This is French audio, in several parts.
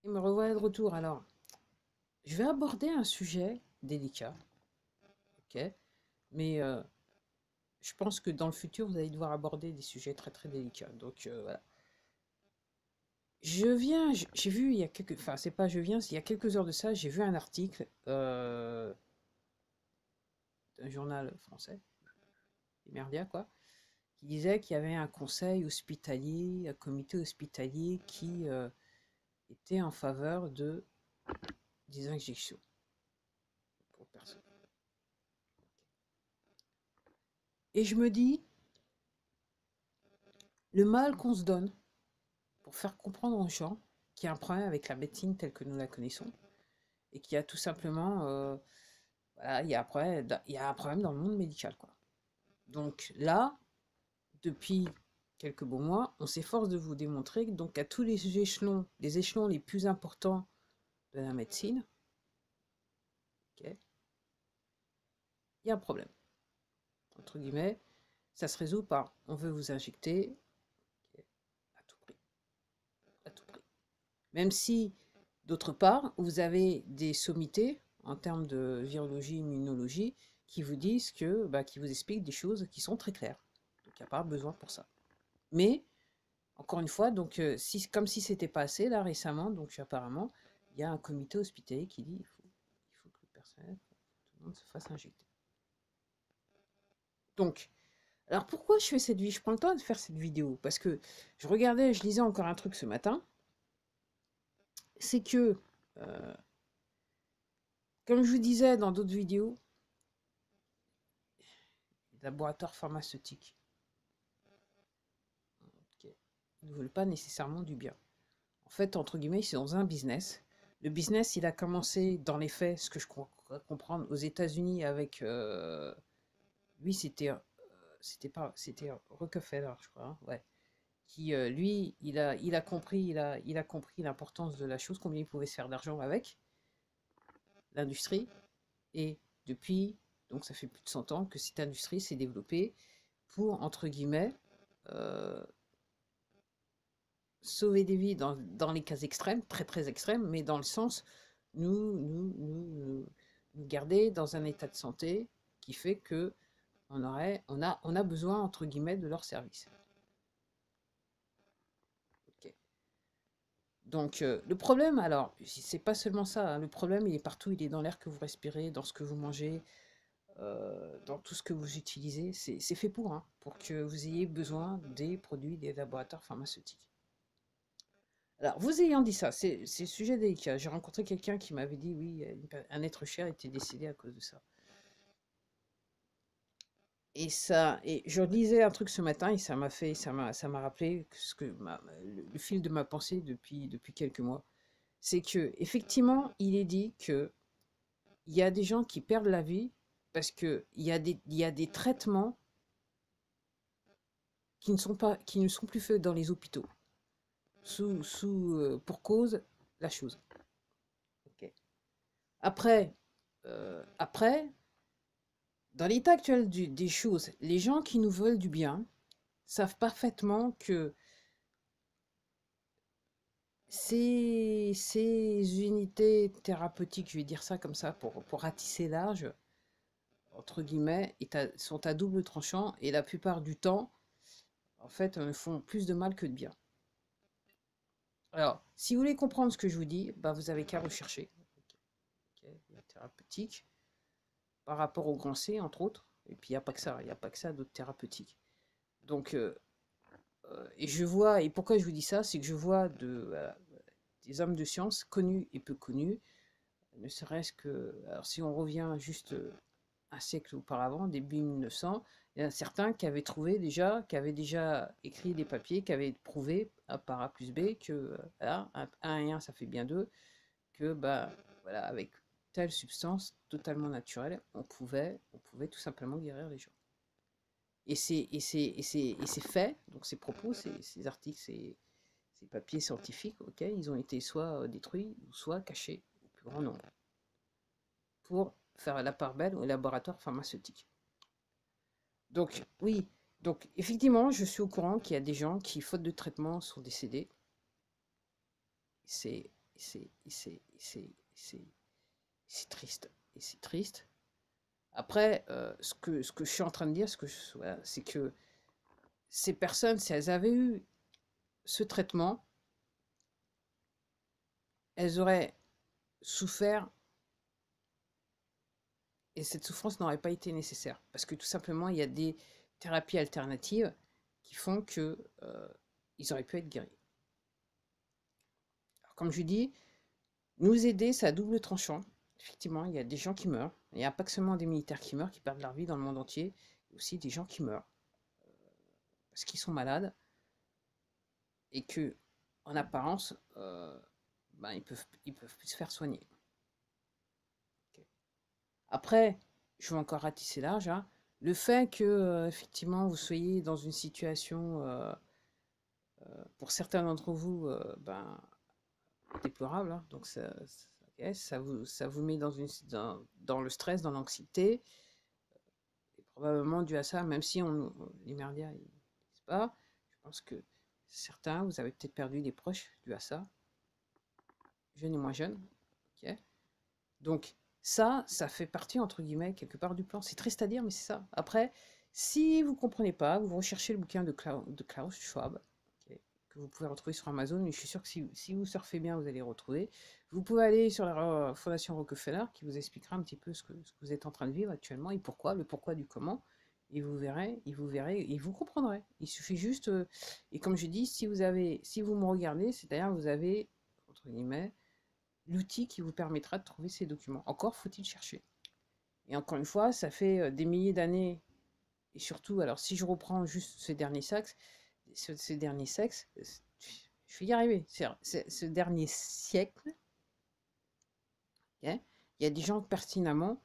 Et me revoilà de retour. Alors, je vais aborder un sujet délicat, ok? Mais je pense que dans le futur, vous allez devoir aborder des sujets très très délicats. Donc voilà. J'ai vu il y a quelques, enfin c'est pas je viens, il y a quelques heures de ça, j'ai vu un article d'un journal français, Merdia quoi, qui disait qu'il y avait un conseil hospitalier, un comité hospitalier qui était en faveur de des injections pour personnes. Et je me dis, le mal qu'on se donne pour faire comprendre aux gens qu'il y a un problème avec la médecine telle que nous la connaissons et qu'il y a tout simplement voilà, il y a un problème dans le monde médical quoi. Donc là, depuis quelques beaux mois, on s'efforce de vous démontrer que donc à tous les échelons les plus importants de la médecine, ok, il y a un problème. Entre guillemets, ça se résout par on veut vous injecter ok, à tout prix, à tout prix. Même si, d'autre part, vous avez des sommités en termes de virologie, immunologie, qui vous disent que, bah, qui vous expliquent des choses qui sont très claires. Donc il n'y a pas besoin pour ça. Mais, encore une fois, donc, si, comme si c'était pas assez, là récemment, donc apparemment, il y a un comité hospitalier qui dit il faut que le personnel, tout le monde se fasse injecter. Donc, alors pourquoi je fais cette vidéo? Je prends le temps de faire cette vidéo parce que je lisais encore un truc ce matin, c'est que euh, comme je vous disais dans d'autres vidéos, les laboratoires pharmaceutiques ok, ne veulent pas nécessairement du bien. En fait, entre guillemets, c'est dans un business. Le business, il a commencé dans les faits, ce que je crois comprendre, aux États-Unis avec. Lui, c'était Rockefeller, je crois, hein, ouais. Qui, lui, il a compris l'importance de la chose, combien il pouvait se faire d'argent avec l'industrie. Et depuis, donc ça fait plus de 100 ans que cette industrie s'est développée pour, entre guillemets, euh, sauver des vies dans les cas extrêmes, très très extrêmes, mais dans le sens nous garder dans un état de santé qui fait que on a besoin, entre guillemets, de leur service. Ok. Donc, le problème, alors, c'est pas seulement ça, hein, le problème, il est partout, il est dans l'air que vous respirez, dans ce que vous mangez, dans tout ce que vous utilisez. C'est fait pour que vous ayez besoin des produits des laboratoires pharmaceutiques. Alors, vous ayant dit ça, c'est sujet délicat. J'ai rencontré quelqu'un qui m'avait dit, oui, un être cher était décédé à cause de ça. Et je lisais un truc ce matin et ça m'a rappelé ce que le fil de ma pensée depuis quelques mois. C'est que, effectivement, il est dit que il y a des gens qui perdent la vie parce que il y a des traitements qui ne sont plus faits dans les hôpitaux pour cause la chose. Ok. Après, après, dans l'état actuel des choses, les gens qui nous veulent du bien savent parfaitement que ces unités thérapeutiques, je vais dire ça comme ça pour ratisser large, entre guillemets, sont à double tranchant et la plupart du temps, en fait, font plus de mal que de bien. Alors, si vous voulez comprendre ce que je vous dis, bah, vous avez qu'à rechercher. Okay, la thérapeutique, par rapport au grand C, entre autres. Et puis, il n'y a pas que ça, il n'y a pas que ça d'autres thérapeutiques. Donc, et je vois, et pourquoi je vous dis ça, c'est que je vois des hommes de science, connus et peu connus, ne serait-ce que, alors si on revient juste un siècle auparavant, début 1900, il y en a certains qui avaient trouvé déjà, qui avaient déjà écrit des papiers, qui avaient prouvé par A plus B que voilà, 1 et 1 ça fait bien 2, que bah, voilà, avec telle substance totalement naturelle, on pouvait tout simplement guérir les gens. Et c'est fait, donc ces propos, ces articles, ces papiers scientifiques, ok, ils ont été soit détruits, ou soit cachés au plus grand nombre, pour faire la part belle au laboratoire pharmaceutique. Donc, oui, donc effectivement, je suis au courant qu'il y a des gens qui, faute de traitement, sont décédés. C'est c'est triste. Et c'est triste. Après, ce que je suis en train de dire, voilà, c'est que ces personnes, si elles avaient eu ce traitement, elles auraient souffert et cette souffrance n'aurait pas été nécessaire. Parce que tout simplement, il y a des thérapies alternatives qui font que ils auraient pu être guéris. Alors, comme je dis, nous aider, c'est à double tranchant. Effectivement, il y a des gens qui meurent. Il n'y a pas que seulement des militaires qui meurent, qui perdent leur vie dans le monde entier. Il y a aussi des gens qui meurent parce qu'ils sont malades et que, en apparence, ben, ils peuvent plus se faire soigner. Okay. Après, je vais encore ratisser large. Hein. Le fait que, effectivement, vous soyez dans une situation, pour certains d'entre vous, ben, déplorable. Hein. Donc, okay, ça vous met dans le stress, dans l'anxiété. Et probablement dû à ça, même si les merdias, ils ne disent pas, je pense que certains, vous avez peut-être perdu des proches dû à ça. Jeunes et moins jeunes. Okay. Donc, ça fait partie, entre guillemets, quelque part du plan. C'est triste à dire, mais c'est ça. Après, si vous ne comprenez pas, vous recherchez le bouquin de Klaus Schwab, okay, que vous pouvez retrouver sur Amazon, mais je suis sûr que si vous surfez bien, vous allez le retrouver. Vous pouvez aller sur la Fondation Rockefeller, qui vous expliquera un petit peu ce que vous êtes en train de vivre actuellement, et pourquoi, le pourquoi du comment. Et vous verrez, et vous comprendrez. Il suffit juste, et comme je dis, si vous me regardez, c'est-à-dire vous avez, entre guillemets, l'outil qui vous permettra de trouver ces documents. Encore faut-il chercher. Et encore une fois, ça fait des milliers d'années, et surtout, alors si je reprends juste ces derniers sexes, je vais y arriver, ce dernier siècle, okay, il y a des gens pertinemment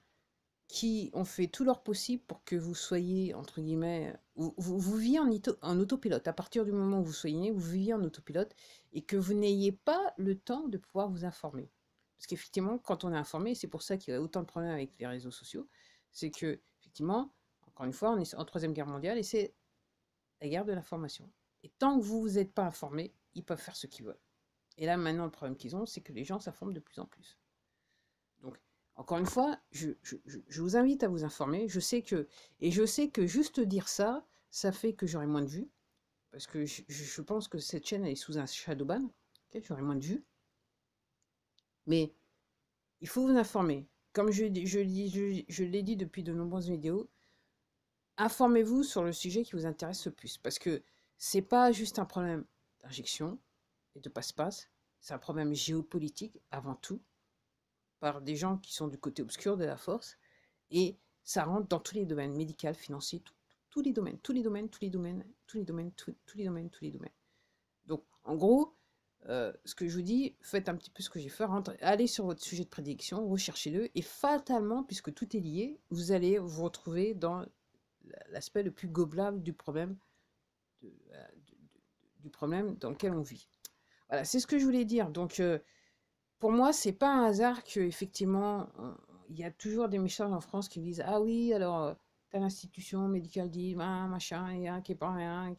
qui ont fait tout leur possible pour que vous soyez, entre guillemets, vous viviez en autopilote. À partir du moment où vous soyez né, vous viviez en autopilote et que vous n'ayez pas le temps de pouvoir vous informer. Parce qu'effectivement, quand on est informé, c'est pour ça qu'il y a autant de problèmes avec les réseaux sociaux, c'est que, effectivement, encore une fois, on est en Troisième Guerre mondiale et c'est la guerre de l'information. Et tant que vous n'êtes pas informé, ils peuvent faire ce qu'ils veulent. Et là, maintenant, le problème qu'ils ont, c'est que les gens s'informent de plus en plus. Donc, encore une fois, je vous invite à vous informer. Je sais que juste dire ça, ça fait que j'aurai moins de vues. Parce que je pense que cette chaîne elle est sous un shadow ban. Okay, j'aurai moins de vues. Mais il faut vous informer. Comme je l'ai dit depuis de nombreuses vidéos, informez-vous sur le sujet qui vous intéresse le plus. Parce que c'est pas juste un problème d'injection et de passe-passe. C'est un problème géopolitique avant tout, par des gens qui sont du côté obscur de la force, et ça rentre dans tous les domaines, médical, financier, tous les domaines. Donc, en gros, ce que je vous dis, faites un petit peu ce que j'ai fait, allez sur votre sujet de prédilection, recherchez-le, et fatalement, puisque tout est lié, vous allez vous retrouver dans l'aspect le plus gobelin du problème, du problème dans lequel on vit. Voilà, c'est ce que je voulais dire. Donc, pour moi, c'est pas un hasard que effectivement, il y a toujours des messages en France qui disent ah oui, alors telle institution médicale dit machin et un qui est pas rien.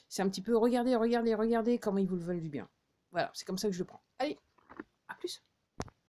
C'est un petit peu regardez comment ils vous le veulent du bien. Voilà, c'est comme ça que je le prends. Allez, à plus.